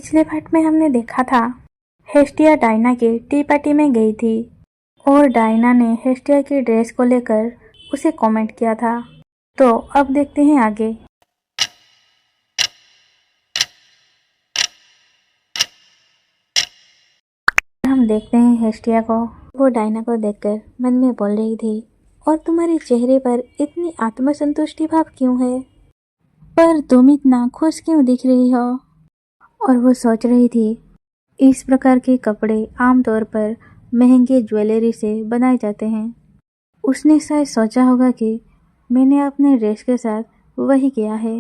पिछले पार्ट में हमने देखा था हेस्टिया डायना की टी पार्टी में गई थी और डायना ने हेस्टिया की ड्रेस को लेकर उसे कमेंट किया था। तो अब देखते हैं आगे। हम देखते हैं हेस्टिया को, वो डायना को देखकर मन में बोल रही थी, और तुम्हारे चेहरे पर इतनी आत्मसंतुष्टि भाव क्यों है, पर तुम इतना खुश क्यों दिख रही हो। और वो सोच रही थी इस प्रकार के कपड़े आमतौर पर महंगे ज्वेलरी से बनाए जाते हैं। उसने शायद सोचा होगा कि मैंने अपने ड्रेस के साथ वही किया है।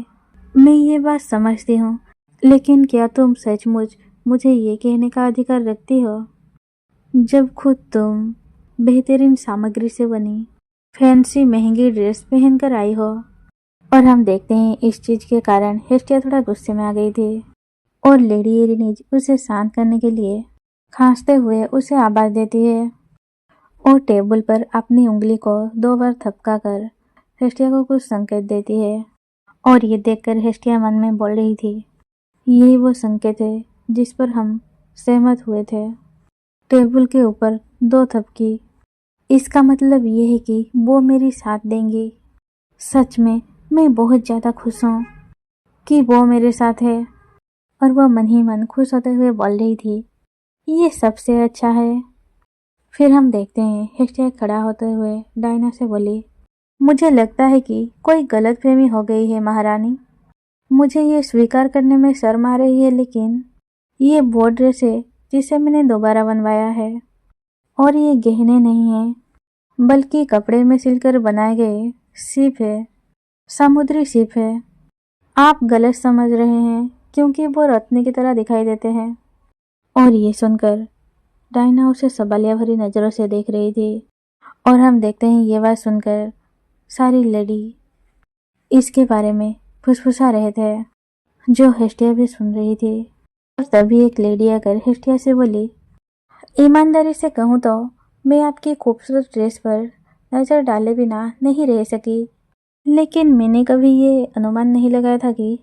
मैं ये बात समझती हूँ, लेकिन क्या तुम सचमुच मुझे ये कहने का अधिकार रखती हो जब खुद तुम बेहतरीन सामग्री से बनी फैंसी महंगी ड्रेस पहनकर आई हो। और हम देखते हैं इस चीज के कारण हेस्टिया थोड़ा गुस्से में आ गई थी और लेडी एरिनीज उसे शांत करने के लिए खांसते हुए उसे आवाज देती है और टेबल पर अपनी उंगली को 2 बार थपका कर हेस्टिया को कुछ संकेत देती है। और ये देखकर हेस्टिया मन में बोल रही थी, यही वो संकेत है जिस पर हम सहमत हुए थे। टेबल के ऊपर 2 थपकी, इसका मतलब ये है कि वो मेरी साथ देंगी। सच में मैं बहुत ज़्यादा खुश हूँ कि वो मेरे साथ है। और वह मन ही मन खुश होते हुए बोल रही थी, ये सबसे अच्छा है। फिर हम देखते हैं हेस्टिया खड़ा होते हुए डायना से बोली, मुझे लगता है कि कोई गलतफहमी हो गई है महारानी। मुझे ये स्वीकार करने में शर्म आ रही है, लेकिन ये वो ड्रेस है जिसे मैंने दोबारा बनवाया है और ये गहने नहीं है, बल्कि कपड़े में सिलकर बनाए गए सीप है, समुद्री सीप है। आप गलत समझ रहे हैं क्योंकि वो रत्न की तरह दिखाई देते हैं। और ये सुनकर डायना उसे सवालिया भरी नजरों से देख रही थी। और हम देखते हैं ये बात सुनकर सारी लेडी इसके बारे में फुसफुसा रहे थे, जो हेस्टिया भी सुन रही थी। और तभी एक लेडी आकर हेस्टिया से बोली, ईमानदारी से कहूँ तो मैं आपकी खूबसूरत ड्रेस पर नजर डाले बिना नहीं रह सकी, लेकिन मैंने कभी ये अनुमान नहीं लगाया था कि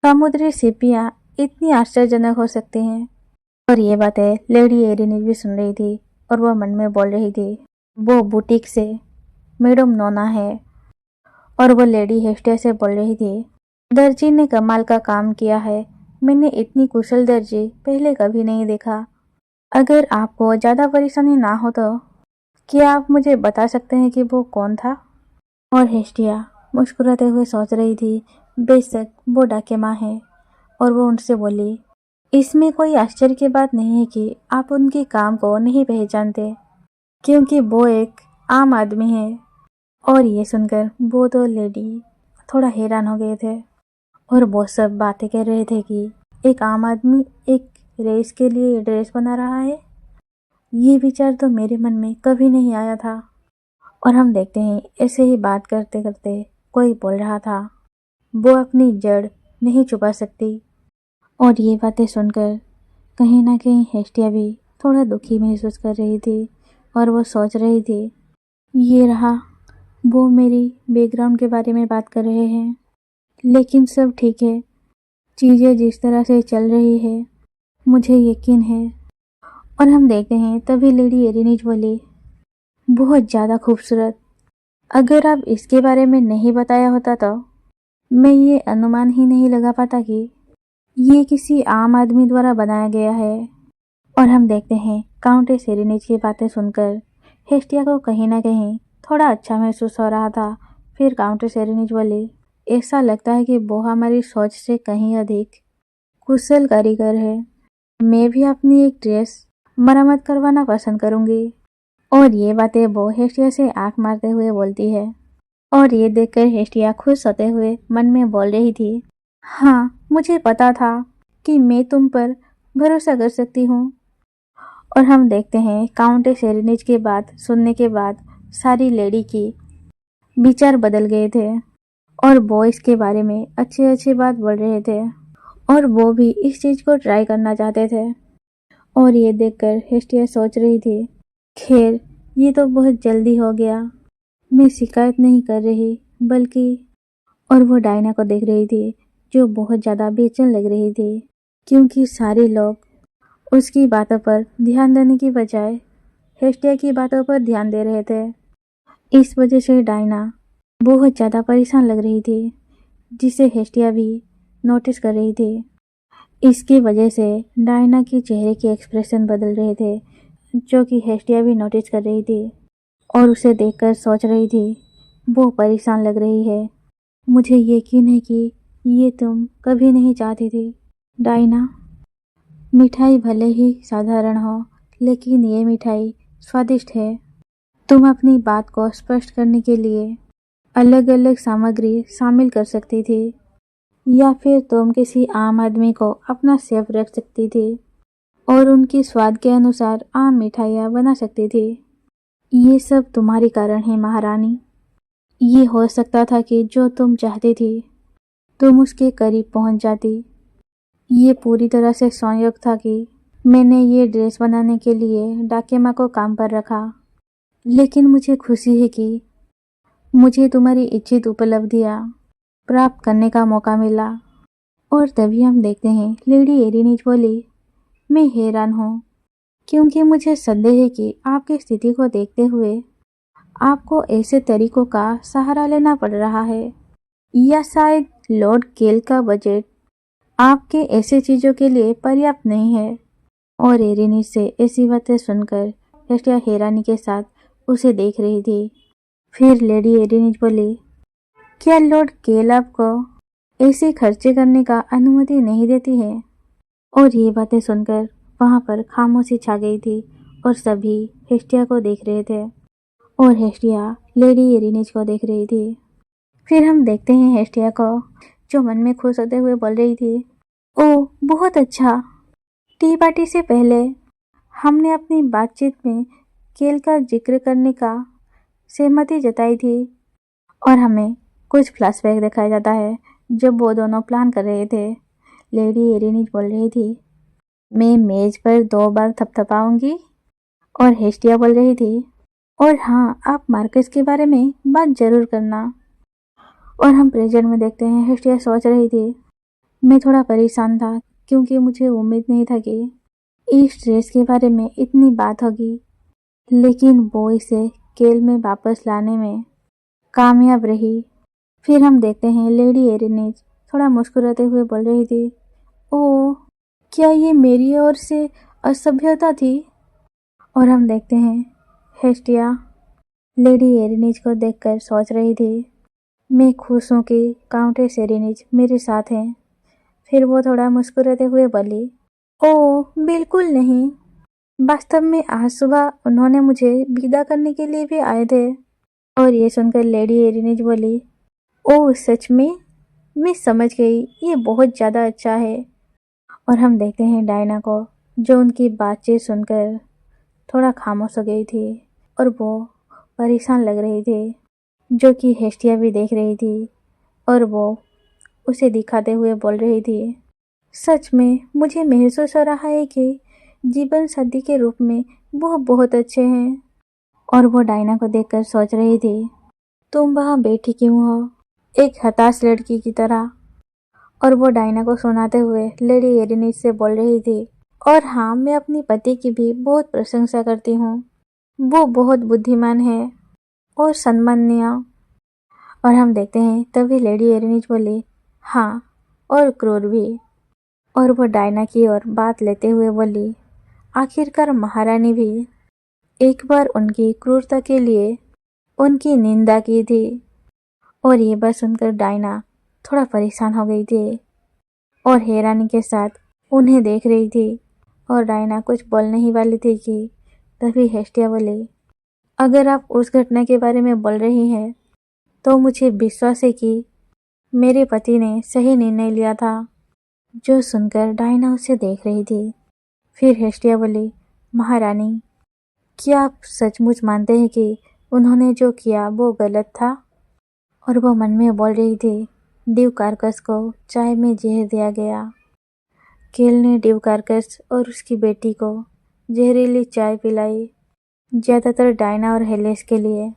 समुद्री सीपियाँ इतनी आश्चर्यजनक हो सकती हैं। और ये बातें लेडी एरिनीज भी सुन रही थी और वह मन में बोल रही थी, वो बुटीक से मैडम नोना है। और वो लेडी हेस्टिया से बोल रही थी, दर्जी ने कमाल का काम किया है, मैंने इतनी कुशल दर्जी पहले कभी नहीं देखा। अगर आपको ज़्यादा परेशानी ना हो तो क्या आप मुझे बता सकते हैं कि वो कौन था। और हेस्टिया मुस्कुराते हुए सोच रही थी, बेशक वो डाके माँ है। और वो उनसे बोली, इसमें कोई आश्चर्य की बात नहीं है कि आप उनके काम को नहीं पहचानते, क्योंकि वो एक आम आदमी है। और ये सुनकर वो दो लेडी थोड़ा हैरान हो गए थे और वो सब बातें कर रहे थे कि एक आम आदमी एक रेस के लिए ड्रेस बना रहा है। ये विचार तो मेरे मन में कभी नहीं आया था। और हम देखते हैं ऐसे ही बात करते करते कोई बोल रहा था, वो अपनी जड़ नहीं छुपा सकती। और ये बातें सुनकर कहीं ना कहीं हेस्टिया भी थोड़ा दुखी महसूस कर रही थी और वो सोच रही थी, ये रहा, वो मेरी बैकग्राउंड के बारे में बात कर रहे हैं, लेकिन सब ठीक है, चीज़ें जिस तरह से चल रही है मुझे यकीन है। और हम देखते हैं तभी लेडी एरिनीज बोली, बहुत ज़्यादा खूबसूरत, अगर आप इसके बारे में नहीं बताया होता तो मैं ये अनुमान ही नहीं लगा पाता कि ये किसी आम आदमी द्वारा बनाया गया है। और हम देखते हैं काउंटेस एरिनीज की बातें सुनकर हेस्टिया को कहीं ना कहीं थोड़ा अच्छा महसूस हो रहा था। फिर काउंटेस एरिनीज बोली, ऐसा लगता है कि वो हमारी सोच से कहीं अधिक कुशल कारीगर है। मैं भी अपनी एक ड्रेस मरम्मत करवाना पसंद करूंगी। और ये बातें वो हेस्टिया से आंख मारते हुए बोलती है। और ये देखकर हेस्टिया खुश होते हुए मन में बोल रही थी, हाँ, मुझे पता था कि मैं तुम पर भरोसा कर सकती हूँ। और हम देखते हैं काउंटेस एरिनीज की बात सुनने के बाद सारी लेडी की विचार बदल गए थे और वो इसके बारे में अच्छी अच्छी बात बोल रहे थे और वो भी इस चीज़ को ट्राई करना चाहते थे। और ये देखकर हेस्टिया सोच रही थी, खैर ये तो बहुत जल्दी हो गया, मैं शिकायत नहीं कर रही बल्कि। और वो डायना को देख रही थी जो बहुत ज़्यादा बेचैन लग रही थी क्योंकि सारे लोग उसकी बातों पर ध्यान देने की बजाय हेस्टिया की बातों पर ध्यान दे रहे थे। इस वजह से डायना बहुत ज़्यादा परेशान लग रही थी, जिसे हेस्टिया भी नोटिस कर रही थी। इसकी वजह से डायना के चेहरे के एक्सप्रेशन बदल रहे थे, जो कि हेस्टिया भी नोटिस कर रही थी और उसे देखकर सोच रही थी वो परेशान लग रही है। मुझे यकीन है कि ये तुम कभी नहीं चाहती थी डायना। मिठाई भले ही साधारण हो, लेकिन ये मिठाई स्वादिष्ट है। तुम अपनी बात को स्पष्ट करने के लिए अलग अलग सामग्री शामिल कर सकती थी, या फिर तुम किसी आम आदमी को अपना शेफ रख सकती थी और उनके स्वाद के अनुसार आम मिठाइयाँ बना सकती थी। ये सब तुम्हारे कारण है महारानी। ये हो सकता था कि जो तुम चाहती थी तुम उसके करीब पहुंच जाती। ये पूरी तरह से संयोग था कि मैंने ये ड्रेस बनाने के लिए डाकेमा को काम पर रखा, लेकिन मुझे खुशी है कि मुझे तुम्हारी इच्छित उपलब्धियाँ प्राप्त करने का मौका मिला। और तभी हम देखते हैं लेडी एरिनीज बोली, मैं हैरान हूँ, क्योंकि मुझे संदेह है कि आपकी स्थिति को देखते हुए आपको ऐसे तरीकों का सहारा लेना पड़ रहा है, या शायद लॉर्ड केल का बजट आपके ऐसे चीज़ों के लिए पर्याप्त नहीं है। और एरिनीज से ऐसी बातें सुनकर हेस्टिया हैरानी के साथ उसे देख रही थी। फिर लेडी एरिनीज बोली, क्या लॉर्ड केल आपको ऐसे खर्चे करने का अनुमति नहीं देती है? और ये बातें सुनकर वहाँ पर खामोशी छा गई थी और सभी हेस्टिया को देख रहे थे और हेस्टिया लेडी एरिनीज को देख रही थी। फिर हम देखते हैं हेस्टिया को, जो मन में खुश होते हुए बोल रही थी, ओह बहुत अच्छा। टी पार्टी से पहले हमने अपनी बातचीत में केल का जिक्र करने का सहमति जताई थी और हमें कुछ फ्लैशबैक दिखाया जाता है जब वो दोनों प्लान कर रहे थे। लेडी एरिनीज बोल रही थी, मैं मेज पर 2 बार थपथपाऊंगी। और हेस्टिया बोल रही थी, और हाँ, आप मार्कस के बारे में बात जरूर करना। और हम प्रेजेंट में देखते हैं हेस्टिया सोच रही थी, मैं थोड़ा परेशान था क्योंकि मुझे उम्मीद नहीं था कि इस ड्रेस के बारे में इतनी बात होगी, लेकिन वो इसे केल में वापस लाने में कामयाब रही। फिर हम देखते हैं लेडी एरिनीज थोड़ा मुस्कुराते हुए बोल रही थी, ओह क्या ये मेरी ओर से असभ्यता थी? और हम देखते हैं हेस्टिया लेडी एरिनीज को देखकर सोच रही थी, मैं खुश हूँ कि काउंटेस एरिनीज मेरे साथ हैं। फिर वो थोड़ा मुस्कुराते हुए बोली, ओह बिल्कुल नहीं, वास्तव में आज सुबह उन्होंने मुझे विदा करने के लिए भी आए थे। और ये सुनकर लेडी एरिनीज बोली, ओह सच में? मैं समझ गई, ये बहुत ज़्यादा अच्छा है। और हम देखते हैं डायना को, जो उनकी बातचीत सुनकर थोड़ा खामोश हो गई थी और वो परेशान लग रही थी, जो कि हेस्टिया भी देख रही थी और वो उसे दिखाते हुए बोल रही थी, सच में मुझे महसूस हो रहा है कि जीवन साथी के रूप में वो बहुत अच्छे हैं। और वो डायना को देखकर सोच रही थी, तुम वहाँ बैठी क्यों हो, एक हताश लड़की की तरह? और वो डायना को सुनाते हुए लेडी एरिनीज से बोल रही थी, और हाँ, मैं अपनी पति की भी बहुत प्रशंसा करती हूँ, वो बहुत बुद्धिमान है और सम्माननीय। और हम देखते हैं तभी लेडी एरिनीज बोली, हाँ, और क्रूर भी। और वो डायना की ओर बात लेते हुए बोली, आखिरकार महारानी भी एक बार उनकी क्रूरता के लिए उनकी निंदा की थी। और ये बात सुनकर डायना थोड़ा परेशान हो गई थी और हैरानी के साथ उन्हें देख रही थी। और डायना कुछ बोलने ही वाली थी कि तभी हेस्टिया बोली, अगर आप उस घटना के बारे में बोल रही हैं तो मुझे विश्वास है कि मेरे पति ने सही निर्णय लिया था। जो सुनकर डायना उसे देख रही थी। फिर हेस्टिया बोली, महारानी, क्या आप सचमुच मानते हैं कि उन्होंने जो किया वो गलत था? और वो मन में बोल रही थी, ड्यू कार्कस को चाय में जहर दिया गया। केल ने ड्यू कार्कस और उसकी बेटी को जहरीली चाय पिलाई, ज़्यादातर डायना और हेलेस के लिए,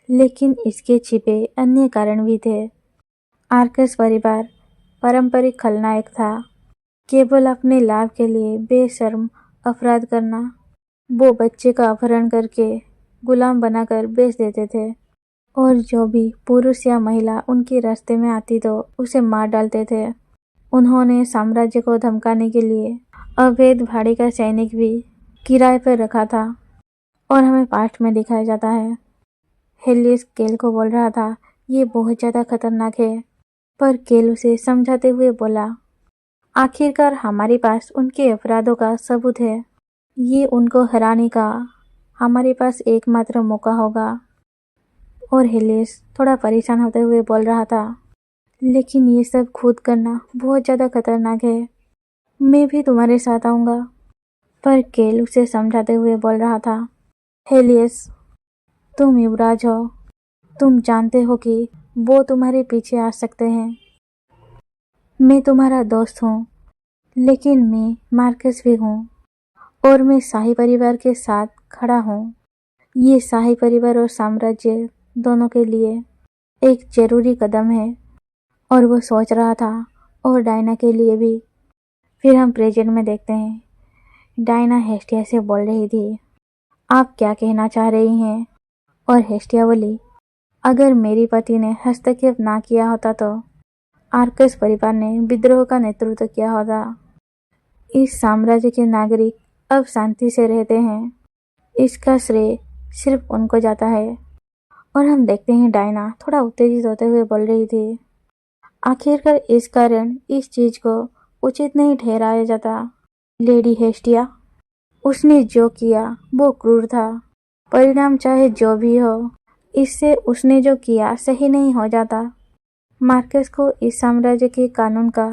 लेकिन इसके छिपे अन्य कारण भी थे। आर्कस परिवार पारंपरिक खलनायक था केवल अपने लाभ के लिए बेशर्म अपराध करना। वो बच्चे का अपहरण करके गुलाम बनाकर बेच देते थे और जो भी पुरुष या महिला उनके रास्ते में आती तो उसे मार डालते थे। उन्होंने साम्राज्य को धमकाने के लिए अवैध भाड़े का सैनिक भी किराए पर रखा था और हमें पास्ट में दिखाया जाता है। हेलियस केल को बोल रहा था, ये बहुत ज़्यादा खतरनाक है, पर केल उसे समझाते हुए बोला, आखिरकार हमारे पास उनके अपराधों का सबूत है। ये उनको हराने का हमारे पास एकमात्र मौका होगा। और हेलियस थोड़ा परेशान होते हुए बोल रहा था, लेकिन ये सब खुद करना बहुत ज़्यादा खतरनाक है। मैं भी तुम्हारे साथ आऊँगा। पर केल उसे समझाते हुए बोल रहा था, हेलियस, तुम युवराज हो, तुम जानते हो कि वो तुम्हारे पीछे आ सकते हैं। मैं तुम्हारा दोस्त हूँ, लेकिन मैं मार्कस भी हूँ और मैं शाही परिवार के साथ खड़ा हूँ। ये शाही परिवार और साम्राज्य दोनों के लिए एक जरूरी कदम है। और वो सोच रहा था, और डायना के लिए भी। फिर हम प्रेजेंट में देखते हैं, डायना हेस्टिया से बोल रही थी, आप क्या कहना चाह रही हैं? और हेस्टिया बोली, अगर मेरे पति ने हस्तक्षेप ना किया होता तो आर्कस परिवार ने विद्रोह का नेतृत्व किया होता। इस साम्राज्य के नागरिक अब शांति से रहते हैं। इसका श्रेय सिर्फ उनको जाता है। और हम देखते हैं डायना थोड़ा उत्तेजित होते हुए बोल रही थी, आखिरकार इस कारण इस चीज को उचित नहीं ठहराया जाता। लेडी हेस्टिया, उसने जो किया वो क्रूर था। परिणाम चाहे जो भी हो, इससे उसने जो किया सही नहीं हो जाता। मार्कस को इस साम्राज्य के कानून का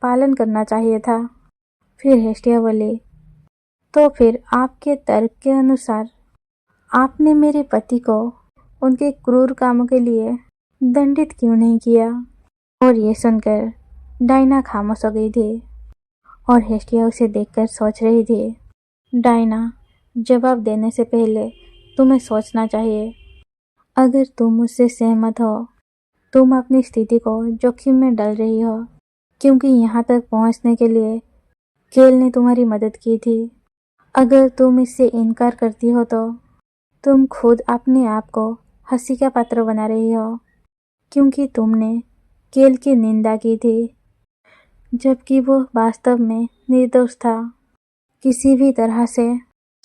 पालन करना चाहिए था। फिर हेस्टिया बोली, तो फिर आपके तर्क के अनुसार आपने मेरे पति को उनके क्रूर कामों के लिए दंडित क्यों नहीं किया? और ये सुनकर डायना खामोश हो गई थी और हेस्टिया उसे देखकर सोच रही थी, डायना, जवाब देने से पहले तुम्हें सोचना चाहिए। अगर तुम मुझसे सहमत हो, तुम अपनी स्थिति को जोखिम में डाल रही हो, क्योंकि यहाँ तक पहुँचने के लिए केल ने तुम्हारी मदद की थी। अगर तुम इससे इनकार करती हो तो तुम खुद अपने आप को हंसी का पात्र बना रही हो, क्योंकि तुमने केल की निंदा की थी, जबकि वो वास्तव में निर्दोष था। किसी भी तरह से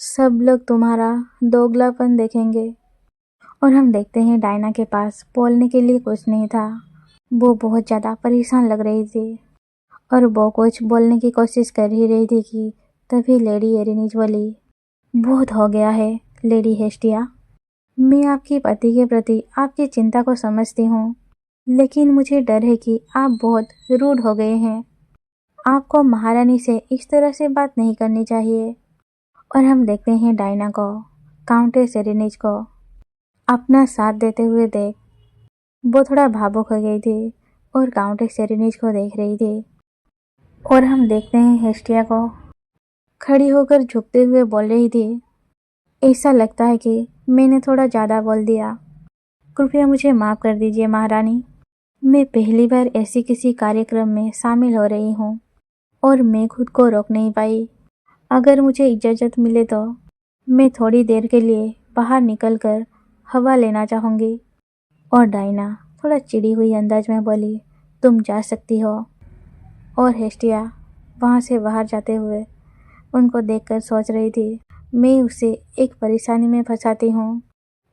सब लोग तुम्हारा दोगलापन देखेंगे। और हम देखते हैं डायना के पास बोलने के लिए कुछ नहीं था। वो बहुत ज़्यादा परेशान लग रही थी और वो कुछ बोलने की कोशिश कर ही रही थी कि तभी लेडी एरिनीज बोली, बहुत हो गया है लेडी हेस्टिया। मैं आपके पति के प्रति आपकी चिंता को समझती हूँ, लेकिन मुझे डर है कि आप बहुत रूड हो गए हैं। आपको महारानी से इस तरह से बात नहीं करनी चाहिए। और हम देखते हैं डायना को काउंटेस एरिनीज को अपना साथ देते हुए देख वो थोड़ा भावुक हो गई थी और काउंटेस एरिनीज को देख रही थी। और हम देखते हैं हेस्टिया को खड़ी होकर झुकते हुए बोल रही थी, ऐसा लगता है कि मैंने थोड़ा ज़्यादा बोल दिया। कृपया मुझे माफ़ कर दीजिए महारानी। मैं पहली बार ऐसी किसी कार्यक्रम में शामिल हो रही हूँ और मैं खुद को रोक नहीं पाई। अगर मुझे इजाज़त मिले तो मैं थोड़ी देर के लिए बाहर निकलकर हवा लेना चाहूँगी। और डायना थोड़ा चिड़ी हुई अंदाज में बोली, तुम जा सकती हो। और हेस्टिया वहाँ से बाहर जाते हुए उनको देखकर सोच रही थी, मैं उसे एक परेशानी में फंसाती हूँ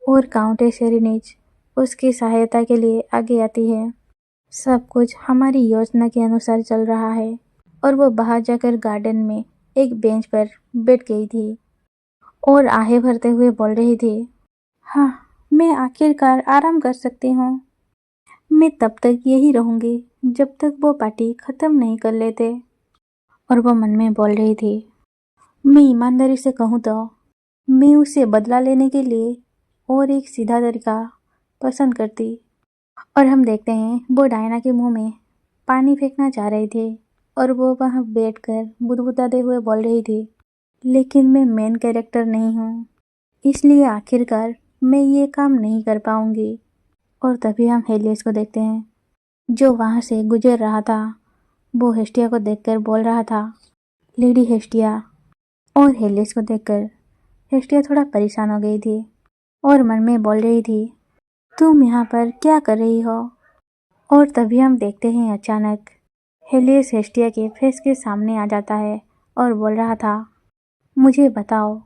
और काउंटेस एरिनीज उसकी सहायता के लिए आगे आती है। सब कुछ हमारी योजना के अनुसार चल रहा है। और वो बाहर जाकर गार्डन में एक बेंच पर बैठ गई थी और आहें भरते हुए बोल रही थी, हाँ, मैं आखिरकार आराम कर सकती हूँ। मैं तब तक यही रहूँगी जब तक वो पार्टी ख़त्म नहीं कर लेते। और वो मन में बोल रही थी, मैं ईमानदारी से कहूँ तो मैं उसे बदला लेने के लिए और एक सीधा तरीका पसंद करती। और हम देखते हैं वो डायना के मुंह में पानी फेंकना चाह रही थी और वो वहाँ बैठकर बुदबुदाते हुए बोल रही थी, लेकिन मैं मेन कैरेक्टर नहीं हूँ, इसलिए आखिरकार मैं ये काम नहीं कर पाऊँगी। और तभी हम हेलियस को देखते हैं जो वहाँ से गुजर रहा था वो हेस्टिया को देखकर बोल रहा था। Lady Hestia. और हेलिस को देखकर हेस्टिया थोड़ा परेशान हो गई थी और मन में बोल रही थी, तुम यहाँ पर क्या कर रही हो? और तभी हम देखते हैं अचानक हेलिस हेस्टिया के फेस के सामने आ जाता है और बोल रहा था, मुझे बताओ।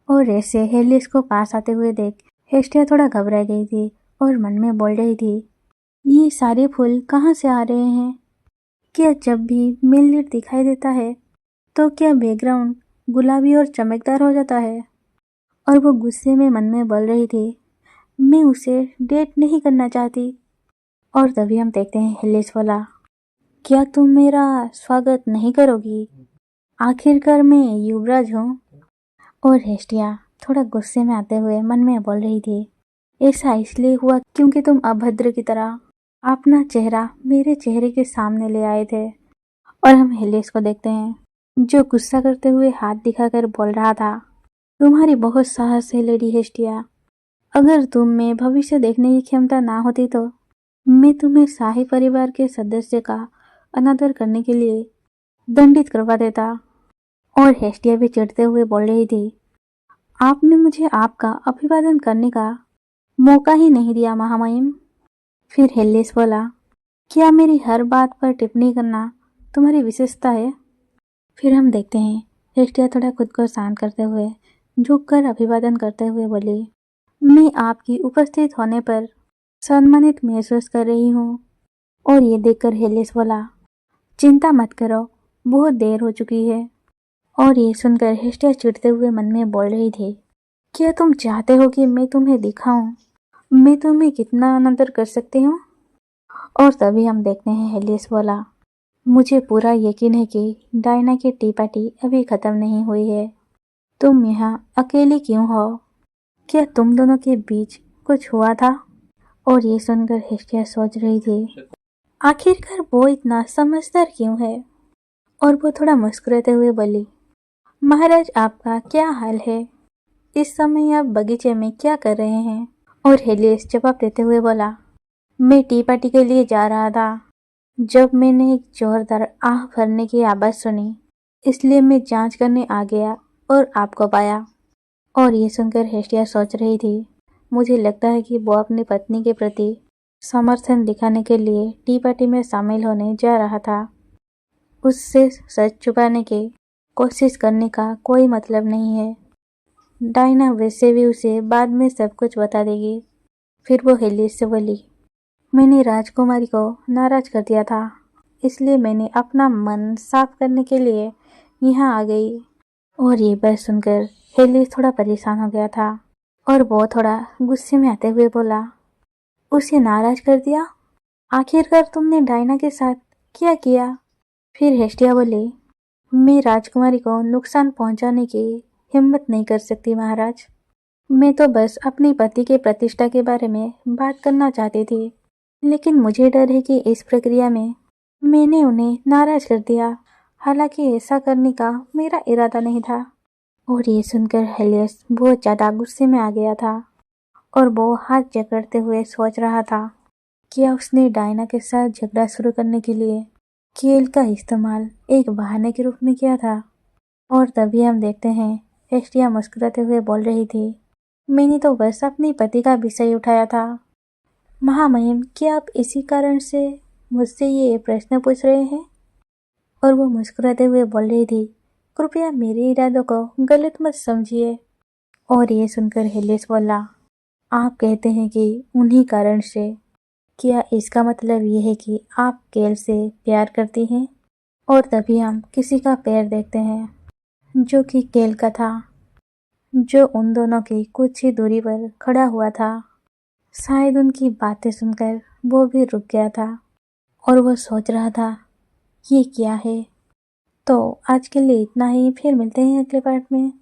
और ऐसे हेलिस को पास आते हुए देख हेस्टिया थोड़ा घबरा गई थी और मन में बोल रही थी, ये सारे फूल कहाँ से आ रहे हैं? क्या जब भी मिलनेट दिखाई देता है तो क्या बैकग्राउंड गुलाबी और चमकदार हो जाता है? और वो गुस्से में मन में बोल रही थी, मैं उसे डेट नहीं करना चाहती। और तभी हम देखते हैं हेलिस बोला, क्या तुम मेरा स्वागत नहीं करोगी? आखिरकार मैं युवराज हूँ। और हेस्टिया थोड़ा गुस्से में आते हुए मन में बोल रही थी, ऐसा इसलिए हुआ क्योंकि तुम अभद्र की तरह अपना चेहरा मेरे चेहरे के सामने ले आए थे। और हम हेलिस को देखते हैं जो गुस्सा करते हुए हाथ दिखाकर बोल रहा था, तुम्हारी बहुत साहस है लेडी हेस्टिया। अगर तुम में भविष्य देखने की क्षमता ना होती तो मैं तुम्हें शाही परिवार के सदस्य का अनादर करने के लिए दंडित करवा देता। और हेस्टिया भी चिढ़ते हुए बोल रही थी, आपने मुझे आपका अभिवादन करने का मौका ही नहीं दिया महामहिम। फिर हेलिस बोला, क्या मेरी हर बात पर टिप्पणी करना तुम्हारी विशेषता है? फिर हम देखते हैं हेस्टिया थोड़ा खुद को शांत करते हुए झुककर अभिवादन करते हुए बोली, मैं आपकी उपस्थित होने पर सम्मानित महसूस कर रही हूँ। और ये देखकर हेलिस बोला, चिंता मत करो, बहुत देर हो चुकी है। और ये सुनकर हेस्टिया चिढ़ते हुए मन में बोल रही थी, क्या तुम चाहते हो कि मैं तुम्हें दिखाऊं मैं तुम्हें कितना अनादर कर सकती हूँ? और तभी हम देखते हैं हेलिस बोला, मुझे पूरा यकीन है कि डायना की टी पार्टी अभी खत्म नहीं हुई है। तुम यहाँ अकेली क्यों हो? क्या तुम दोनों के बीच कुछ हुआ था? और ये सुनकर हेस्टिया सोच रही थी, आखिरकार वो इतना समझदार क्यों है? और वो थोड़ा मुस्कुराते हुए बोली, महाराज आपका क्या हाल है? इस समय आप बगीचे में क्या कर रहे हैं? और हेलिस जवाब देते हुए बोला, मैं टी पार्टी के लिए जा रहा था जब मैंने एक जोरदार आह भरने की आवाज सुनी, इसलिए मैं जांच करने आ गया और आपको पाया। और ये सुनकर हेस्टिया सोच रही थी, मुझे लगता है कि वो अपनी पत्नी के प्रति समर्थन दिखाने के लिए टी पार्टी में शामिल होने जा रहा था। उससे सच छुपाने की कोशिश करने का कोई मतलब नहीं है। डायना वैसे भी उसे बाद में सब कुछ बता देगी। फिर वो हेलिस से बोली, मैंने राजकुमारी को नाराज कर दिया था, इसलिए मैंने अपना मन साफ करने के लिए यहाँ आ गई। और ये बात सुनकर हेलिस थोड़ा परेशान हो गया था और वो थोड़ा गुस्से में आते हुए बोला, उसे नाराज कर दिया? आखिरकार तुमने डायना के साथ क्या किया? फिर हेस्टिया बोली, मैं राजकुमारी को नुकसान पहुंचाने की हिम्मत नहीं कर सकती महाराज। मैं तो बस अपनी पति के प्रतिष्ठा के बारे में बात करना चाहती थी, लेकिन मुझे डर है कि इस प्रक्रिया में मैंने उन्हें नाराज कर दिया, हालांकि ऐसा करने का मेरा इरादा नहीं था। और ये सुनकर हेलिस बहुत ज़्यादा गुस्से में आ गया था और वो हाथ जकड़ते हुए सोच रहा था, क्या उसने डायना के साथ झगड़ा शुरू करने के लिए केल का इस्तेमाल एक बहाने के रूप में किया था। और तभी हम देखते हैं हेस्टिया मुस्कुराते हुए बोल रही थी, मैंने तो बस अपने पति का विषय उठाया था महामहिम, क्या आप इसी कारण से मुझसे ये प्रश्न पूछ रहे हैं? और वो मुस्कुराते हुए बोल रही थी, कृपया मेरे इरादों को गलत मत समझिए। और ये सुनकर हेलिस बोला, आप कहते हैं कि उन्हीं कारण से, क्या इसका मतलब ये है कि आप केल से प्यार करती हैं? और तभी हम किसी का पैर देखते हैं जो कि केल का था, जो उन दोनों की कुछ ही दूरी पर खड़ा हुआ था। शायद उनकी बातें सुनकर वो भी रुक गया था और वो सोच रहा था, ये क्या है? तो आज के लिए इतना ही, फिर मिलते हैं अगले पार्ट में।